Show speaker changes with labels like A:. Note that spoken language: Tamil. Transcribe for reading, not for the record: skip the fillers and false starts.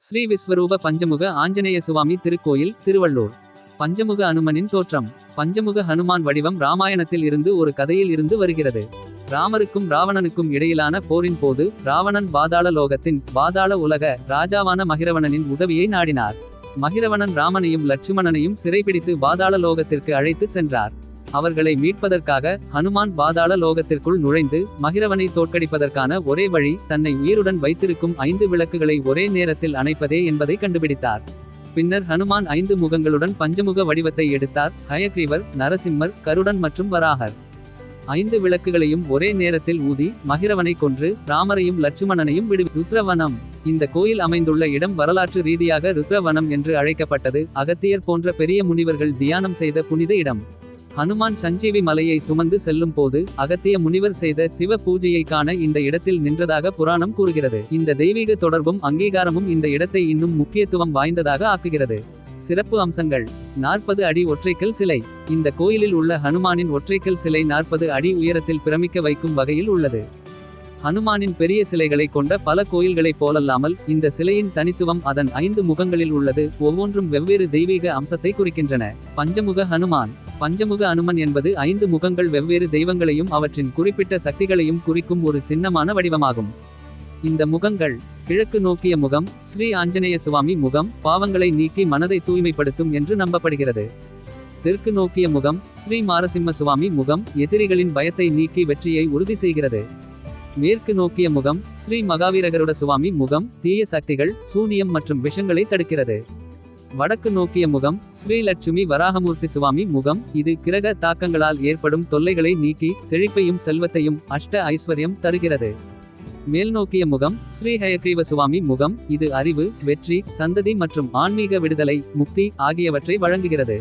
A: ஸ்ரீ விஸ்வரூப பஞ்சமுக ஆஞ்சநேய சுவாமி திருக்கோயில், திருவள்ளூர். பஞ்சமுக அனுமனின் தோற்றம். பஞ்சமுக ஹனுமான் வடிவம் ராமாயணத்தில் இருந்து ஒரு கதையில் இருந்து வருகிறது. ராமருக்கும் ராவணனுக்கும் இடையிலான போரின் போது ராவணன் பாதாள லோகத்தின் பாதாள உலக ராஜாவான மகிரவணனின் உதவியை நாடினார். மகிரவணன் ராமனையும் லட்சுமணனையும் சிறைபிடித்து பாதாள லோகத்திற்கு அழைத்து சென்றார். அவர்களை மீட்பதற்காக ஹனுமான் பாதாள லோகத்திற்குள் நுழைந்து மகிரவனை தோற்கடிப்பதற்கான ஒரே வழி தன்னை உயிருடன் வைத்திருக்கும் 5 விளக்குகளை ஒரே நேரத்தில் அணைப்பதே என்பதை கண்டுபிடித்தார். பின்னர் ஹனுமான் 5 முகங்களுடன் பஞ்சமுக வடிவத்தை எடுத்தார். ஹயக்ரீவர், நரசிம்மர், கருடன் மற்றும் வராகர். 5 விளக்குகளையும் ஒரே நேரத்தில் ஊதி மகிரவனை கொன்று ராமரையும் லட்சுமணனையும் ருத்ரவனம். இந்த கோயில் அமைந்துள்ள இடம் வரலாற்று ரீதியாக ருத்ரவனம் என்று அழைக்கப்பட்டது. அகத்தியர் போன்ற பெரிய முனிவர்கள் தியானம் செய்த புனித இடம். ஹனுமான் சஞ்சீவி மலையை சுமந்து செல்லும் போது அகத்திய முனிவர் செய்த சிவ பூஜையை காண இந்த இடத்தில் நின்றதாக புராணம் கூறுகிறது. இந்த தெய்வீக தொடர்பும் அங்கீகாரமும் இந்த இடத்தை இன்னும் முக்கியத்துவம் வாய்ந்ததாக ஆக்குகிறது. சிறப்பு அம்சங்கள்: 40 அடி ஒற்றைக்கல் சிலை. இந்த கோயிலில் உள்ள ஹனுமானின் ஒற்றைக்கல் சிலை 40 அடி உயரத்தில் பிரமிக்க வைக்கும் வகையில் உள்ளது. ஹனுமானின் பெரிய சிலைகளை கொண்ட பல கோயில்களைப் போலல்லாமல் இந்த சிலையின் தனித்துவம் அதன் 5 முகங்களில் உள்ளது. ஒவ்வொன்றும் வெவ்வேறு தெய்வீக அம்சத்தை குறிக்கின்றன. பஞ்சமுக ஹனுமான். பஞ்சமுக அனுமன் என்பது 5 முகங்கள் வெவ்வேறு தெய்வங்களையும் அவற்றின் குறிப்பிட்ட சக்திகளையும் குறிக்கும் ஒரு சின்னமான வடிவமாகும். இந்த முகங்கள்: கிழக்கு நோக்கிய முகம் ஸ்ரீ ஆஞ்சநேய சுவாமி முகம் பாவங்களை நீக்கி மனதை தூய்மைப்படுத்தும் என்று நம்பப்படுகிறது. தெற்கு நோக்கிய முகம் ஸ்ரீ மாரசிம்ம சுவாமி முகம் எதிரிகளின் பயத்தை நீக்கி வெற்றியை உறுதி செய்கிறது. மேற்கு நோக்கிய முகம் ஸ்ரீ மகாவீரகருட சுவாமி முகம் தீய சக்திகள், சூனியம் மற்றும் விஷங்களை தடுக்கிறது. வடக்கு நோக்கிய முகம் ஸ்ரீ லட்சுமி வராகமூர்த்தி சுவாமி முகம் இது கிரக தாக்கங்களால் ஏற்படும் தொல்லைகளை நீக்கி செழிப்பையும் செல்வத்தையும் அஷ்ட ஐஸ்வர்யம் தருகிறது. மேல் நோக்கிய முகம் ஸ்ரீ ஹயக்ரீவ சுவாமி முகம் இது அறிவு, வெற்றி, சந்ததி மற்றும் ஆன்மீக விடுதலை, முக்தி ஆகியவற்றை வழங்குகிறது.